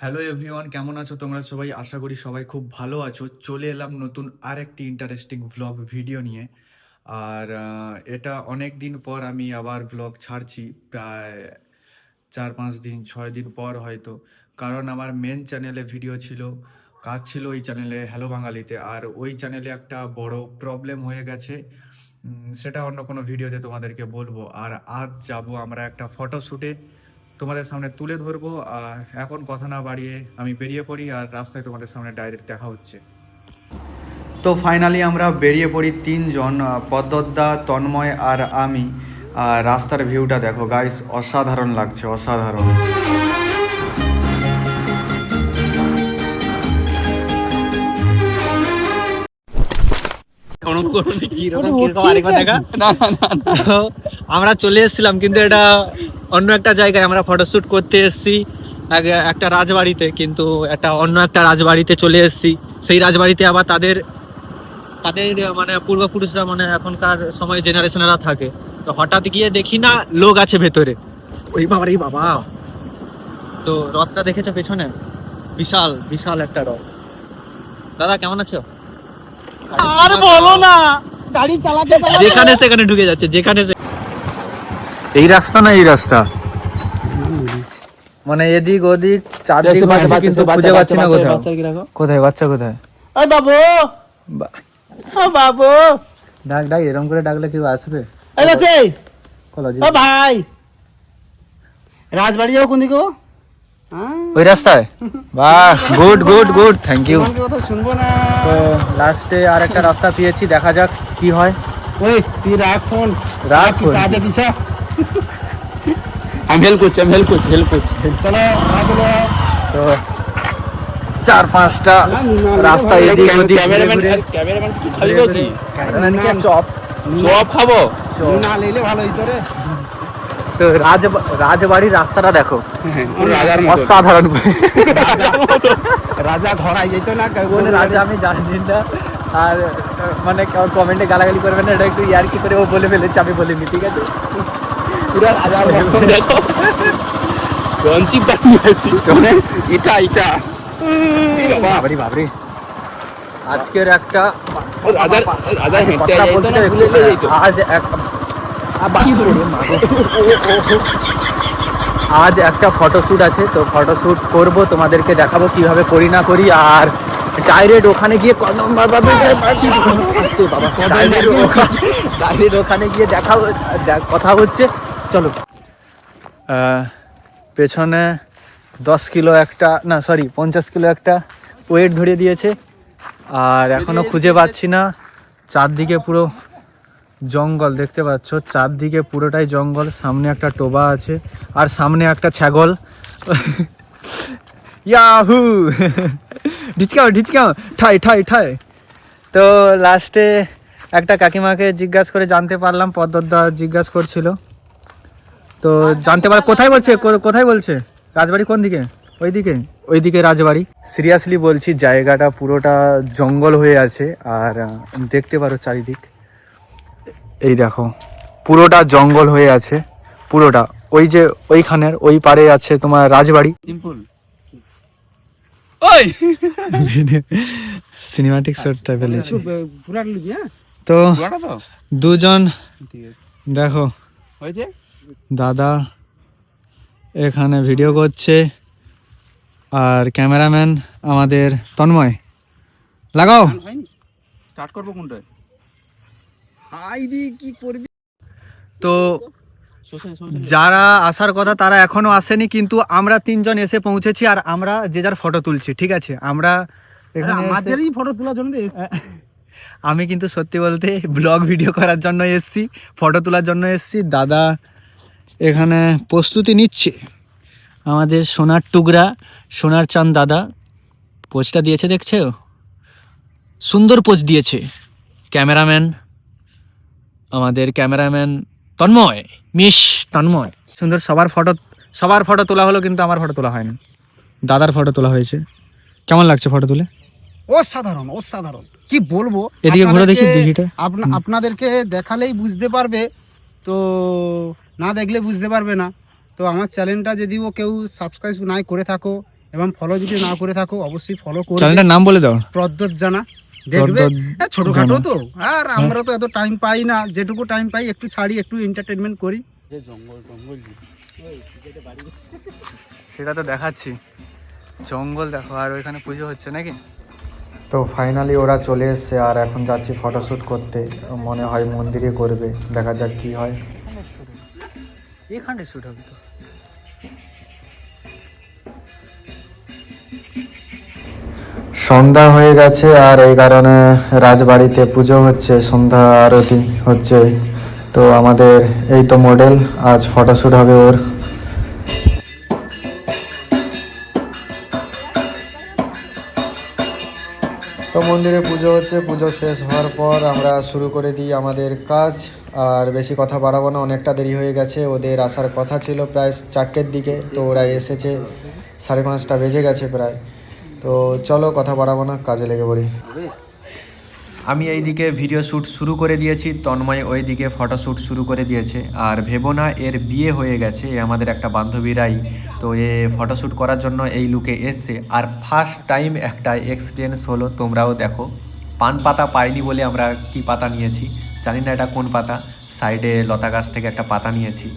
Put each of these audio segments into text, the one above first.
Hello everyone, কেমন আছো তোমরা সবাই? আশা করি সবাই খুব ভালো আছো। চলে এলাম নতুন আরেকটি ইন্টারেস্টিং ভ্লগ ভিডিও নিয়ে। আর এটা অনেক দিন পর আমি আবার ভ্লগ ছাড়ছি, প্রায় 4-5 দিন 6 দিন পর হয়তো। কারণ আমার মেন চ্যানেলে ভিডিও ছিল, কাজ ছিল ওই চ্যানেলে হ্যালো বাঙালিতে। আর ওই চ্যানেলে একটা বড় প্রবলেম হয়ে গেছে, সেটা অন্য কোনো ভিডিওতে তোমাদেরকে বলবো। আর আজ যাব আমরা একটা ফটোশ্যুটে, তোমাদের সামনে তুলে ধরবো। আর এখন কথা না বাড়িয়ে আমি বেরিয়ে পড়ি, আর রাস্তায় তোমাদের সামনে ডাইরেক্ট দেখা হচ্ছে। তো ফাইনালি আমরা বেরিয়ে পড়ি তিনজন, পদ্মদা, তন্ময় আর আমি। আর রাস্তার ভিউটা দেখো গাইস, অসাধারণ লাগছে, অসাধারণ। তো আমরা চলে এসেছিলাম, কিন্তু এটা অন্য একটা জায়গায় আমরা ফটোশ্যুট করতে এসেছি, একটা রাজবাড়িতে। কিন্তু অন্য একটা রাজবাড়িতে চলে এসেছি। সেই রাজবাড়িতে আবার তাদের তাদের মানে পূর্বপুরুষরা, মানে এখনকার সময় জেনারেশনেরা থাকে। তো হঠাৎ গিয়ে দেখি না লোক আছে ভেতরে। ওই বাবা রে বাবা! তো রথটা দেখেছো পেছনে? বিশাল বিশাল একটা রথ। দাদা কেমন আছো? আর বলো না, গাড়ি চালাতে যেখানে সেখানে ঢুকে যাচ্ছে, যেখানে এই রাস্তা না এই রাস্তা, মানে এদিক ওদিক চারদিক বাজছে, কিন্তু খুঁজে পাচ্ছি না কোথাও। কোথায় বাচ্চা, কোথায়? ওই বাবু, ও বাবু, ডাক ডাক, এরকম করে ডাকলে কেউ আসবে? এই আছে, কলেজে ও ভাই, রাজবাড়ি যাবো কোন দিকে গো? ওই রাস্তায়? বাহ, good good good, thank you. তোমার কথা শুনবো না। তো লাস্টে আর একটা রাস্তা পেয়েছি, দেখা যাক কি হয়। ওই তুই রাখ ফোন, রাখ ফোন। কাজে পিছা। আমি হেল্প করছি। চলো রাখলো। তো 4-5টা রাস্তা এদিক ওদিক ঘুরে ঘুরে। ক্যামেরাম্যান কি ক্যামেরাম্যানকে চপ খাবো না নিলে ভালো হইতো রে। তো রাজবাড়ির রাস্তাটা দেখো, রাজার অসাধারণ। রাজা ঘোড়াই যেত না কোন রাজা আমি জানি না। আর মানে কমেন্টে গালাগালি করবেন না, এটা একটু ইয়ার্কি করে ও বলে ফেলেছে, আমি বলিনি, ঠিক আছে? পুরো রাজার মতন দেখো, রঞ্চি বানিয়েছি এটা বাবরি বাবরি। আজকের একটা রাজার কথা বলতে আজ আজ একটা ফটোশ্যুট আছে, তো ফটোশ্যুট করব, তোমাদেরকে দেখাবো কিভাবে করি না করি। আর ডাইরেক্ট ওখানে গিয়ে ডাইরেক্ট ওখানে গিয়ে কথা হচ্ছে। চলো। পেছনে 10 কিলো একটা, না সরি 50 কিলো একটা ওয়েট ধরিয়ে দিয়েছে। আর এখনো খুঁজে পাচ্ছি না। চারদিকে পুরো জঙ্গল দেখতে পাচ্ছ, চারদিকে পুরোটাই জঙ্গল। সামনে একটা টোবা আছে, আর সামনে একটা ছাগল। ইয়াহু! ঢিচকাও ঠাই ঠাই ঠাই। তো লাস্টে একটা কাকিমাকে জিজ্ঞাসা করে জানতে পারলাম, পদ্মদা জিজ্ঞাসা করছিল, তো জানতে পার কোথায় বলছে রাজবাড়ি কোন দিকে? ওইদিকে রাজবাড়ি। সিরিয়াসলি বলছি, জায়গাটা পুরোটা জঙ্গল হয়ে আছে। আর দেখতে পারো চারিদিক, এই দেখো পুরোটা জঙ্গল হয়ে আছে, পুরোটা। ওই যে ওইখানের ওই পারে আছে তোমার রাজবাড়ি। সিম্পল ওই সিনেমাটিক শটটা ফেলেছি। পুরা লুজি। হ্যাঁ তো পুরাটা তো দুজন ঠিক আছে, দেখো, হয়েছে। দাদা এখানে ভিডিও করছে, আর ক্যামেরাম্যান আমাদের তন্ময়। লাগাও। হয়নি, স্টার্ট করব কোনটায়? আইডি কি করবি? তো যারা আসার কথা তারা এখনো আসেনি, কিন্তু আমরা তিনজন এসে পৌঁছেছি। আর আমরা যে যার ফটো তুলছি, ঠিক আছে? আমরা এখানে আমাদেরই ফটো তোলার জন্য আমি কিন্তু সত্যি বলতে ব্লগ ভিডিও করার জন্য এসেছি, ফটো তোলার জন্য এসেছি। দাদা এখানে প্রস্তুতি নিচ্ছে, আমাদের সোনার টুকরা, সোনার চাঁদ দাদা পোজটা দিয়েছে, দেখছো? সুন্দর পোজ দিয়েছে। ক্যামেরাম্যান, আমাদের ক্যামেরাম্যান তন্ময়, তন্ময় সুন্দর। সবার ফটো তোলা হলো, কিন্তু আমার ফটো তোলা হয়নি, দাদার ফটো তোলা হয়েছে। কেমন লাগছে ফটো তুলে? অসাধারণ কি বলবো। এদিকে ঘুরে দেখি দিঘিটা। আপনাদেরকে দেখালেই বুঝতে পারবে, তো না দেখলে বুঝতে পারবে না। তো আমার চ্যানেলটা যদিও কেউ সাবস্ক্রাইব নাই করে থাকো, এবং ফলো যদি না করে থাকো অবশ্যই ফলো করবে। চ্যানেলটার নাম বলে দাও। প্রদ্যোৎ জানা দেখবে। প্রদ্যোৎ ছোটখাটো জানা। তো আর আমরা তো এত টাইম পাই না, যেটুকু টাইম পাই একটু ছাড়ি, একটু এন্টারটেনমেন্ট করি। সেটা তো দেখাচ্ছি, জঙ্গল দেখো, আর ওইখানে পুজো হচ্ছে নাকি। তো ফাইনালি ওরা চলে এসছে আর এখন যাচ্ছি ফটোশ্যুট করতে, মনে হয় মন্দিরে করবে, দেখা যাক কি হয়। এখানে শুট হবে তো। সন্ধ্যা হয়ে গেছে আর এই কারণে রাজবাড়িতে পুজো হচ্ছে, সন্ধ্যা আরতি হচ্ছে। তো আমাদের এই তো মডেল, আজ ফটোশ্যুট হবে ওর। তো মন্দিরে পুজো হচ্ছে, পুজো শেষ হওয়ার পর আমরা শুরু করে দিই আমাদের কাজ। আর বেশি কথা বাড়াবো না, অনেকটা দেরি হয়ে গেছে, ওদের আসার কথা ছিল প্রায় 4টের দিকে, তো ওরা এসেছে 5:30 বেজে গেছে প্রায়। তো চলো কথা বাড়াবো না, কাজে লেগে পড়ি। আমি এইদিকে ভিডিও শ্যুট শুরু করে দিয়েছি, তন্ময় ওইদিকে ফটোশ্যুট শুরু করে দিয়েছে। আর ভেবো না এর বিয়ে হয়ে গেছে, এ আমাদের একটা বান্ধবীরাই। তো এ ফটোশ্যুট করার জন্য এই লুকে এসছে। আর ফার্স্ট টাইম একটা এক্সপিরিয়েন্স হলো, তোমরাও দেখো। পান পাতা পাইনি বলে আমরা কি পাতা নিয়েছি জানি না, এটা কোন পাতা, সাইডে লতা গাছ থেকে একটা পাতা নিয়েছি।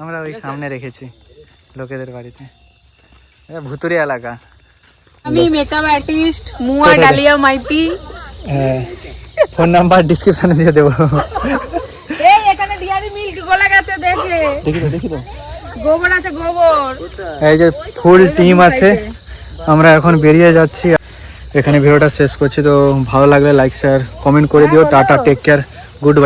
আমরা ওই সামনে রেখেছি লোকেদের বাড়িতে, ভুতুরে এলাকা। আমি makeup artist Mua Dalia Maiti. Phone number ডিসক্রিপশনে দিয়ে দেবো। এই এখানে ডিয়ারি মিল্ক গোলা গেছে, দেখে দেখি তো গোবর আছে, গোবর। এই যে ফুল টিম আছে, আমরা এখন বেরিয়ে যাচ্ছি। এখানে ভিডিওটা শেষ করছি। তো ভালো লাগলে লাইক শেয়ার কমেন্ট করে দিও। Tata, take care, good by.